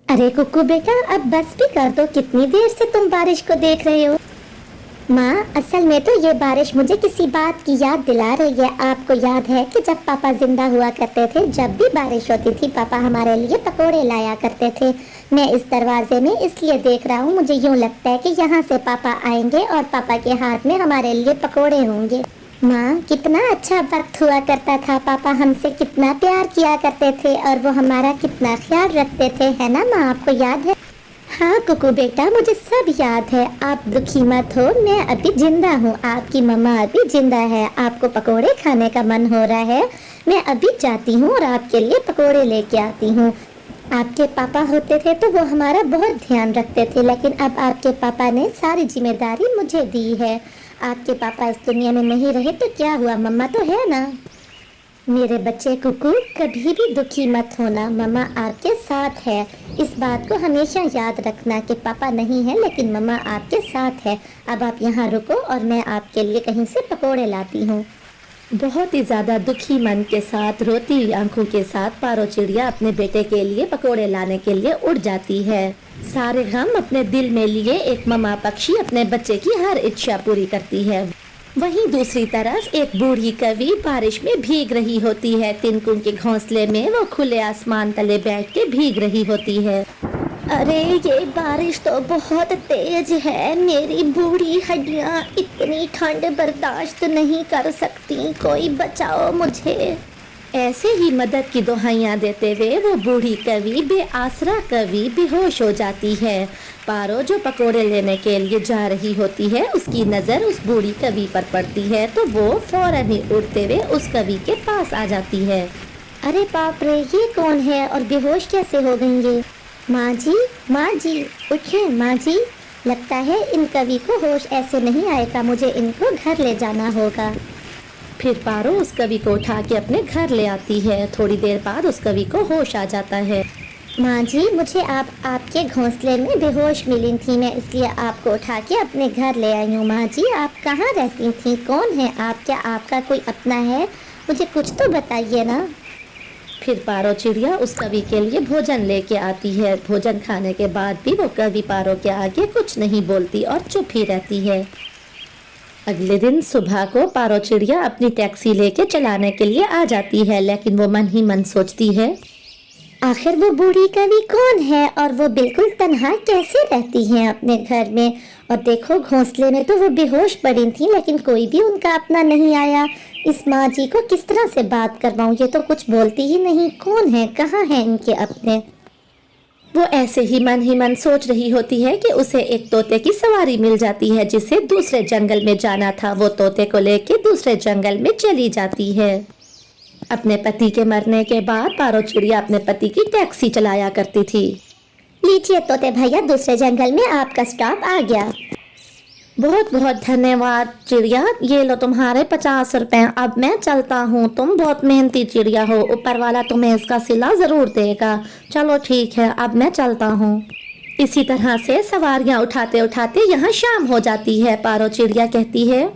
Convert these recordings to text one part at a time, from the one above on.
अरे कुकू बेटा, अब बस भी कर दो। कितनी देर से तुम बारिश को देख रहे हो? माँ, असल में तो ये बारिश मुझे किसी बात की याद दिला रही है। आपको याद है कि जब पापा जिंदा हुआ करते थे, जब भी बारिश होती थी पापा हमारे लिए पकोड़े लाया करते थे। मैं इस दरवाजे में इसलिए देख रहा हूँ, मुझे यूँ लगता है कि यहाँ से पापा आएंगे और पापा के हाथ में हमारे लिए पकोड़े होंगे। माँ, कितना अच्छा वक्त हुआ करता था। पापा हमसे कितना प्यार किया करते थे और वो हमारा कितना ख्याल रखते थे, है ना माँ? आपको याद है? हाँ कुकू बेटा, मुझे सब याद है। आप दुखी मत हो, मैं अभी जिंदा हूँ। आपकी मम्मा अभी जिंदा है। आपको पकोड़े खाने का मन हो रहा है, मैं अभी जाती हूँ और आपके लिए पकोड़े लेके आती हूँ। आपके पापा होते थे तो वो हमारा बहुत ध्यान रखते थे, लेकिन अब आपके पापा ने सारी जिम्मेदारी मुझे दी है। आपके पापा इस दुनिया में नहीं रहे तो क्या हुआ, मम्मा तो है ना। मेरे बच्चे कुकू, कभी भी दुखी मत होना, मम्मा आपके साथ है। इस बात को हमेशा याद रखना कि पापा नहीं है लेकिन मम्मा आपके साथ है। अब आप यहाँ रुको और मैं आपके लिए कहीं से पकोड़े लाती हूँ। बहुत ही ज़्यादा दुखी मन के साथ, रोती आंखों के साथ पारो चिड़िया अपने बेटे के लिए पकोड़े लाने के लिए उड़ जाती है। सारे गम अपने दिल में लिए एक मम्मा पक्षी अपने बच्चे की हर इच्छा पूरी करती है। वहीं दूसरी तरफ एक बूढ़ी कवि बारिश में भीग रही होती है। तिनकुन के घोंसले में वो खुले आसमान तले बैठ के भीग रही होती है। अरे ये बारिश तो बहुत तेज है, मेरी बूढ़ी हड्डियां इतनी ठंड बर्दाश्त नहीं कर सकती, कोई बचाओ मुझे। ऐसे ही मदद की दुहाइयां देते हुए वो बूढ़ी कवि, बेआसरा कवि बेहोश हो जाती है। पारो जो पकोड़े लेने के लिए जा रही होती है, उसकी नज़र उस बूढ़ी कवि पर पड़ती है तो वो फौरन ही उड़ते हुए उस कवि के पास आ जाती है। अरे बाप रे, ये कौन है और बेहोश कैसे हो गई ये? माँ जी उठिए माँ जी, लगता है इन कवि को होश ऐसे नहीं आएगा, मुझे इनको घर ले जाना होगा। फिर पारो उस कवि को उठा के अपने घर ले आती है। थोड़ी देर बाद उस कवि को होश आ जाता है। माँ जी, मुझे आपके घोंसले में बेहोश मिली थी, मैं इसलिए आपको उठा के अपने घर ले आई हूँ। माँ जी, आप कहाँ रहती थी? कौन है आप? क्या आपका कोई अपना है? मुझे कुछ तो बताइए ना। फिर पारो चिड़िया उस कवि के लिए भोजन लेके आती है। भोजन खाने के बाद भी वो कवि पारो के आगे कुछ नहीं बोलती और चुप ही रहती है। अगले दिन सुबह को पारो चिड़िया अपनी टैक्सी लेके चलाने के लिए आ जाती है, लेकिन वो मन ही मन सोचती है, आखिर वो बूढ़ी कवि कौन है और वो बिल्कुल तन्हा कैसे रहती हैं अपने घर में। और देखो, घोंसले में तो वो बेहोश पड़ी थी लेकिन कोई भी उनका अपना नहीं आया। इस माँ जी को किस तरह से बात करवाऊँ, ये तो कुछ बोलती ही नहीं। कौन है, कहाँ हैं इनके अपने? वो ऐसे ही मन सोच रही होती है कि उसे एक तोते की सवारी मिल जाती है जिसे दूसरे जंगल में जाना था। वो तोते को लेके दूसरे जंगल में चली जाती है। अपने पति के मरने के बाद पारो चिड़िया अपने पति की टैक्सी चलाया करती थी। लीजिए तोते भैया, दूसरे जंगल में आपका स्टॉप आ गया। बहुत बहुत धन्यवाद चिड़िया, ये लो तुम्हारे 50 रुपए। अब मैं चलता हूँ, तुम बहुत मेहनती चिड़िया हो, ऊपर वाला तुम्हें इसका सिला जरूर देगा। चलो ठीक है, अब मैं चलता हूँ। इसी तरह से सवारियाँ उठाते उठाते यहाँ शाम हो जाती है। पारो चिड़िया कहती है,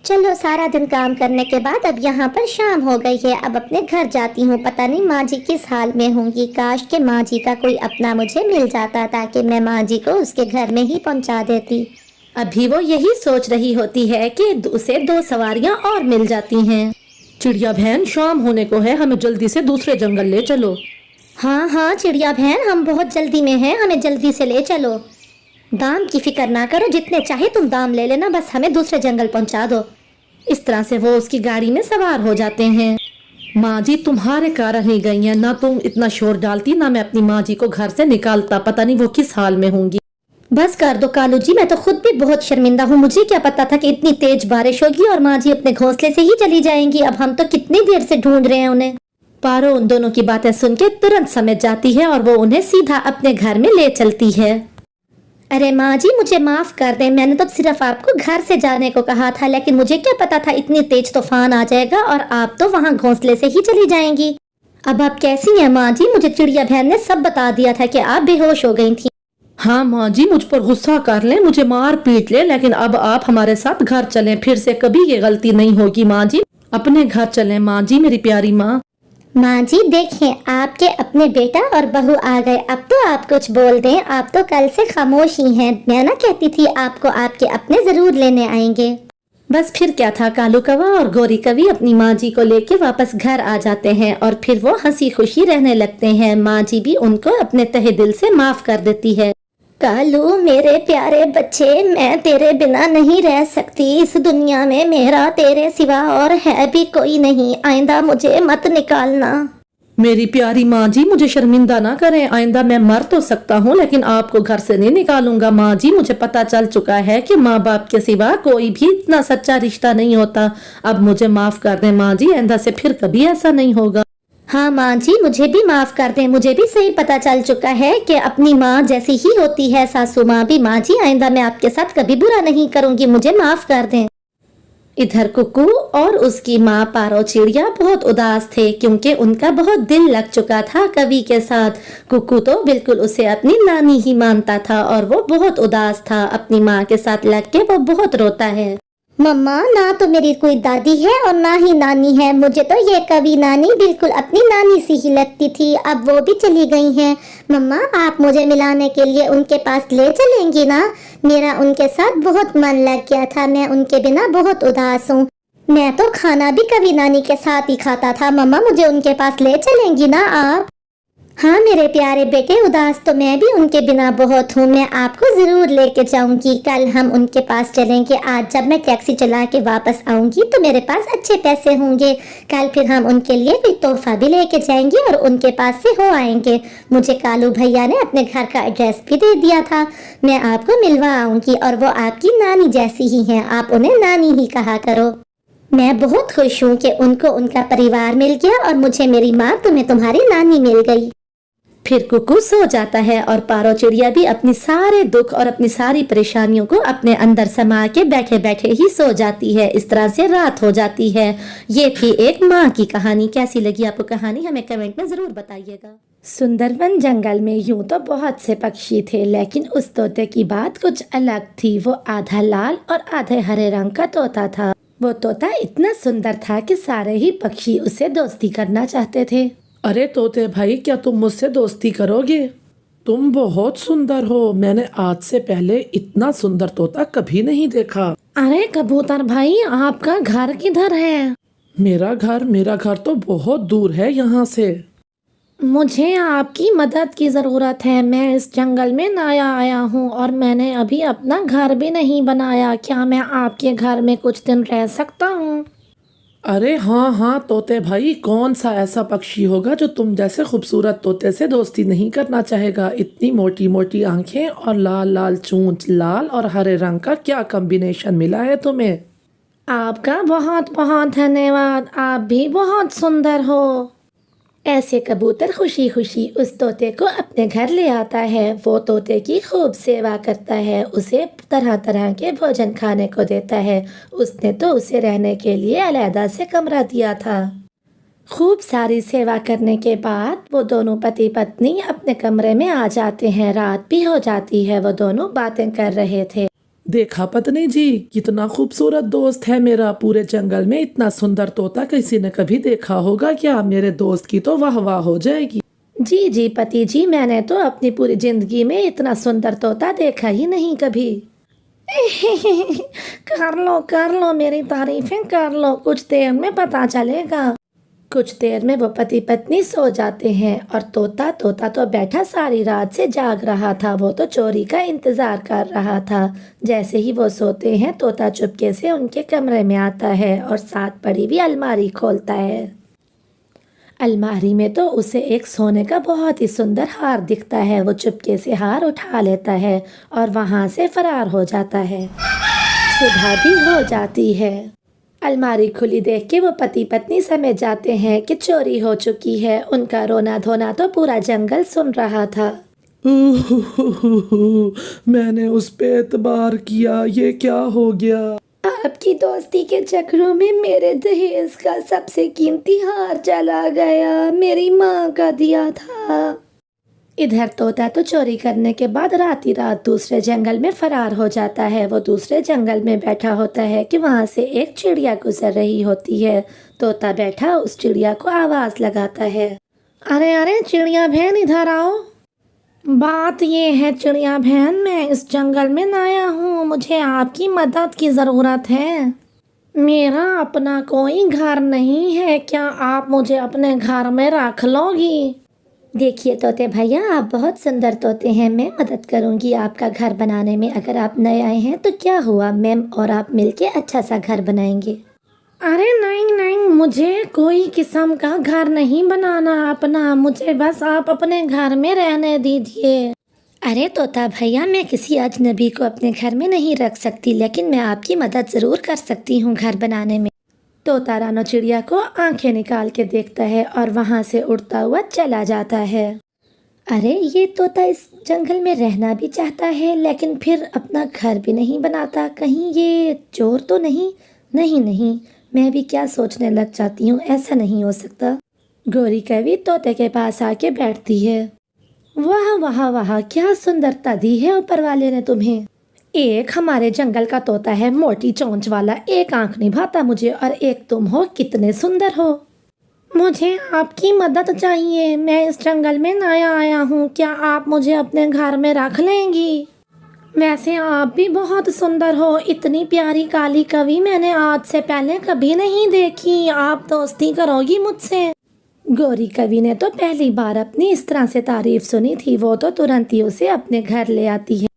चलो सारा दिन काम करने के बाद अब यहाँ पर शाम हो गई है, अब अपने घर जाती हूँ। पता नहीं माँ जी किस हाल में होंगी। काश के माँ जी का कोई अपना मुझे मिल जाता ताकि मैं माँ जी को उसके घर में ही पहुँचा देती। अभी वो यही सोच रही होती है कि उसे 2 सवारियाँ और मिल जाती हैं। चिड़िया बहन, शाम होने को है, हमें जल्दी से दूसरे जंगल ले चलो। हाँ हाँ चिड़िया बहन, हम बहुत जल्दी में हैं, हमें जल्दी से ले चलो। दाम की फिक्र ना करो, जितने चाहे तुम दाम ले लेना, बस हमें दूसरे जंगल पहुंचा दो। इस तरह से वो उसकी गाड़ी में सवार हो जाते हैं। माँ जी तुम्हारे कारण ही गई हैं, ना तुम इतना शोर डालती ना मैं अपनी माँ जी को घर से निकालता। पता नहीं वो किस हाल में होंगी। बस कर दो कालू जी, मैं तो खुद भी बहुत शर्मिंदा हूँ। मुझे क्या पता था कि इतनी तेज बारिश होगी और माँ जी अपने घोंसले से ही चली जाएंगी। अब हम तो कितनी देर से ढूंढ रहे हैं उन्हें। पारो उन दोनों की बातें सुन के तुरंत समझ जाती है और वो उन्हें सीधा अपने घर में ले चलती है। अरे माँ जी, मुझे माफ कर दें, मैंने तो सिर्फ आपको घर से जाने को कहा था, लेकिन मुझे क्या पता था इतनी तेज तूफान आ जाएगा और आप तो वहाँ घोंसले से ही चली जाएंगी। अब आप कैसी हैं माँ जी? मुझे चिड़िया बहन ने सब बता दिया था कि आप बेहोश हो गई थी। हाँ माँ जी, मुझ पर गुस्सा कर लें, मुझे मार पीट ले, लेकिन अब आप हमारे साथ घर चलें। फिर से कभी ये गलती नहीं होगी माँ जी, अपने घर चलें माँ जी, मेरी प्यारी माँ। माँ जी देखें, आपके अपने बेटा और बहू आ गए। अब तो आप कुछ बोल दें, आप तो कल से खामोश ही हैं। मैं ना कहती थी आपको आपके अपने जरूर लेने आएंगे। बस फिर क्या था, कालू कौवा और गौरी कवि अपनी माँ जी को लेके वापस घर आ जाते हैं और फिर वो हंसी खुशी रहने लगते हैं। माँ जी भी उनको अपने तहे दिल से माफ कर देती है। कालू मेरे प्यारे बच्चे, मैं तेरे बिना नहीं रह सकती। इस दुनिया में मेरा तेरे सिवा और है भी कोई नहीं। आइंदा मुझे मत निकालना। मेरी प्यारी माँ जी, मुझे शर्मिंदा ना करें। आइंदा मैं मर तो सकता हूँ लेकिन आपको घर से नहीं निकालूंगा। माँ जी, मुझे पता चल चुका है कि माँ बाप के सिवा कोई भी इतना सच्चा रिश्ता नहीं होता। अब मुझे माफ कर दें माँ जी, आइंदा से फिर कभी ऐसा नहीं होगा। हाँ माँ जी, मुझे भी माफ कर दें। मुझे भी सही पता चल चुका है कि अपनी माँ जैसी ही होती है सासू माँ भी। माँ जी आइंदा मैं आपके साथ कभी बुरा नहीं करूंगी, मुझे माफ कर दें। इधर कुकू और उसकी माँ पारो चिड़िया बहुत उदास थे क्योंकि उनका बहुत दिल लग चुका था कवि के साथ। कुकू तो बिल्कुल उसे अपनी नानी ही मानता था और वो बहुत उदास था। अपनी माँ के साथ लग के वो बहुत रोता है। मम्मा, ना तो मेरी कोई दादी है और ना ही नानी है। मुझे तो ये कवि नानी बिल्कुल अपनी नानी सी ही लगती थी। अब वो भी चली गई हैं। मम्मा, आप मुझे मिलाने के लिए उनके पास ले चलेंगी ना? मेरा उनके साथ बहुत मन लग गया था। मैं उनके बिना बहुत उदास हूँ। मैं तो खाना भी कवि नानी के साथ ही खाता था। मम्मा, मुझे उनके पास ले चलेंगी ना आप? हाँ मेरे प्यारे बेटे, उदास तो मैं भी उनके बिना बहुत हूँ। मैं आपको जरूर लेके जाऊंगी। कल हम उनके पास चलेंगे। आज जब मैं टैक्सी चला के वापस आऊंगी तो मेरे पास अच्छे पैसे होंगे। कल फिर हम उनके लिए कोई तोहफा भी लेके जाएंगे और उनके पास से हो आएंगे। मुझे कालू भैया ने अपने घर का एड्रेस भी दे दिया था। मैं आपको मिलवा आऊंगी और वो आपकी नानी जैसी ही है। आप उन्हें नानी ही कहा करो। मैं बहुत खुश हूँ कि उनको उनका परिवार मिल गया और मुझे मेरी माँ, तुम्हें तुम्हारी नानी मिल गई। फिर कुकू सो जाता है और पारो चिड़िया भी अपने सारे दुख और अपनी सारी परेशानियों को अपने अंदर समा के बैठे बैठे ही सो जाती है। इस तरह से रात हो जाती है। ये थी एक माँ की कहानी। कैसी लगी आपको कहानी, हमें कमेंट में जरूर बताइएगा। सुंदरवन जंगल में यूं तो बहुत से पक्षी थे लेकिन उस तोते की बात कुछ अलग थी। वो आधा लाल और आधे हरे रंग का तोता था। वो तोता इतना सुंदर था कि सारे ही पक्षी उससे दोस्ती करना चाहते थे। अरे तोते भाई, क्या तुम मुझसे दोस्ती करोगे? तुम बहुत सुंदर हो। मैंने आज से पहले इतना सुंदर तोता कभी नहीं देखा। अरे कबूतर भाई, आपका घर किधर है? मेरा घर तो बहुत दूर है यहाँ से। मुझे आपकी मदद की ज़रूरत है। मैं इस जंगल में नया आया हूँ और मैंने अभी अपना घर भी नहीं बनाया। क्या मैं आपके घर में कुछ दिन रह सकता हूँ? अरे हाँ हाँ तोते भाई, कौन सा ऐसा पक्षी होगा जो तुम जैसे खूबसूरत तोते से दोस्ती नहीं करना चाहेगा? इतनी मोटी मोटी आंखें और लाल लाल चोंच, लाल और हरे रंग का क्या कॉम्बिनेशन मिला है तुम्हें? आपका बहुत बहुत धन्यवाद। आप भी बहुत सुंदर हो। ऐसे कबूतर खुशी खुशी उस तोते को अपने घर ले आता है। वो तोते की खूब सेवा करता है, उसे तरह तरह के भोजन खाने को देता है। उसने तो उसे रहने के लिए अलग से कमरा दिया था। खूब सारी सेवा करने के बाद वो दोनों पति पत्नी अपने कमरे में आ जाते हैं। रात भी हो जाती है। वो दोनों बातें कर रहे थे। देखा पत्नी जी, कितना खूबसूरत दोस्त है मेरा। पूरे जंगल में इतना सुंदर तोता किसी ने कभी देखा होगा क्या? मेरे दोस्त की तो वाह वाह हो जाएगी। जी जी पति जी, मैंने तो अपनी पूरी जिंदगी में इतना सुंदर तोता देखा ही नहीं कभी। कर लो मेरी तारीफें कर लो, कुछ देर में पता चलेगा। कुछ देर में वो पति पत्नी सो जाते हैं और तोता तो बैठा सारी रात से जाग रहा था। वो तो चोरी का इंतजार कर रहा था। जैसे ही वो सोते हैं तोता चुपके से उनके कमरे में आता है और साथ पड़ी हुई अलमारी खोलता है। अलमारी में तो उसे एक सोने का बहुत ही सुंदर हार दिखता है। वो चुपके से हार उठा लेता है और वहाँ से फरार हो जाता है। सुबह भी हो जाती है। अलमारी खुली देख के वो पति पत्नी समझ जाते हैं कि चोरी हो चुकी है। उनका रोना धोना तो पूरा जंगल सुन रहा था। मैंने उस पे एतबार किया, ये क्या हो गया? आपकी दोस्ती के चक्रों में मेरे दहेज का सबसे कीमती हार चला गया। मेरी माँ का दिया था। इधर तोता तो चोरी करने के बाद रात ही रात दूसरे जंगल में फरार हो जाता है। वो दूसरे जंगल में बैठा होता है कि वहाँ से एक चिड़िया गुजर रही होती है। तोता बैठा उस चिड़िया को आवाज़ लगाता है, अरे अरे चिड़िया बहन इधर आओ। बात ये है चिड़िया बहन, मैं इस जंगल में नया हूँ, मुझे आपकी मदद की ज़रूरत है। मेरा अपना कोई घर नहीं है, क्या आप मुझे अपने घर में रख लोगी? देखिए तोते भैया, आप बहुत सुंदर तोते हैं, मैं मदद करूंगी आपका घर बनाने में। अगर आप नए आए हैं तो क्या हुआ, मैम और आप मिलके अच्छा सा घर बनाएंगे। अरे नहीं नहीं, मुझे कोई किस्म का घर नहीं बनाना अपना, मुझे बस आप अपने घर में रहने दीजिए। अरे तोता भैया, मैं किसी अजनबी को अपने घर में नहीं रख सकती, लेकिन मैं आपकी मदद ज़रूर कर सकती हूँ घर बनाने में। तोता रानो चिड़िया को आंखें निकाल के देखता है और वहाँ से उड़ता हुआ चला जाता है। अरे ये तोता इस जंगल में रहना भी चाहता है, लेकिन फिर अपना घर भी नहीं बनाता। कहीं ये चोर तो नहीं? नहीं नहीं, मैं भी क्या सोचने लग जाती हूँ, ऐसा नहीं हो सकता। गोरी कवि तोते के पास आके बैठती है। वाह वाह वाह, क्या सुंदरता दी है ऊपर वाले ने तुम्हें। एक हमारे जंगल का तोता है मोटी चोंच वाला, एक आंख निभाता मुझे, और एक तुम हो, कितने सुंदर हो। मुझे आपकी मदद चाहिए, मैं इस जंगल में नया आया हूँ, क्या आप मुझे अपने घर में रख लेंगी? वैसे आप भी बहुत सुंदर हो, इतनी प्यारी काली कवि मैंने आज से पहले कभी नहीं देखी, आप दोस्ती करोगी मुझसे? गोरी कवि ने तो पहली बार अपनी इस तरह से तारीफ सुनी थी, वो तो तुरंत ही उसे अपने घर ले आती है।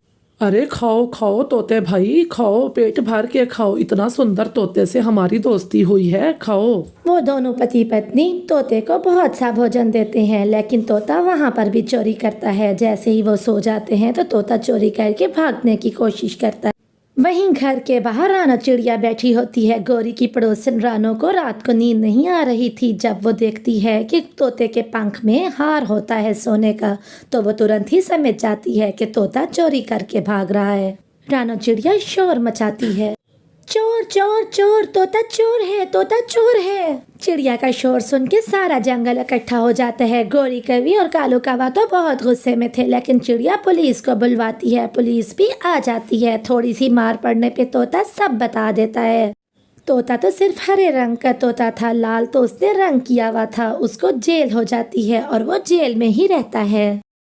अरे खाओ खाओ तोते भाई, खाओ, पेट भर के खाओ, इतना सुंदर तोते से हमारी दोस्ती हुई है, खाओ। वो दोनों पति पत्नी तोते को बहुत सा भोजन देते हैं, लेकिन तोता वहाँ पर भी चोरी करता है। जैसे ही वो सो जाते हैं तो तोता चोरी करके भागने की कोशिश करता है। वहीं घर के बाहर रानो चिड़िया बैठी होती है। गोरी की पड़ोसन रानो को रात को नींद नहीं आ रही थी। जब वो देखती है कि तोते के पंख में हार होता है सोने का, तो वो तुरंत ही समझ जाती है कि तोता चोरी करके भाग रहा है। रानो चिड़िया शोर मचाती है, चोर चोर चोर, तोता चोर है, तोता चोर है। चिड़िया का शोर सुन के सारा जंगल इकट्ठा हो जाता है। गोरी कवि और कालू कावा तो बहुत गुस्से में थे, लेकिन चिड़िया पुलिस को बुलवाती है। पुलिस भी आ जाती है। थोड़ी सी मार पड़ने पे तोता सब बता देता है। तोता तो सिर्फ हरे रंग का तोता था, लाल तो उसने रंग किया हुआ था। उसको जेल हो जाती है और वो जेल में ही रहता है।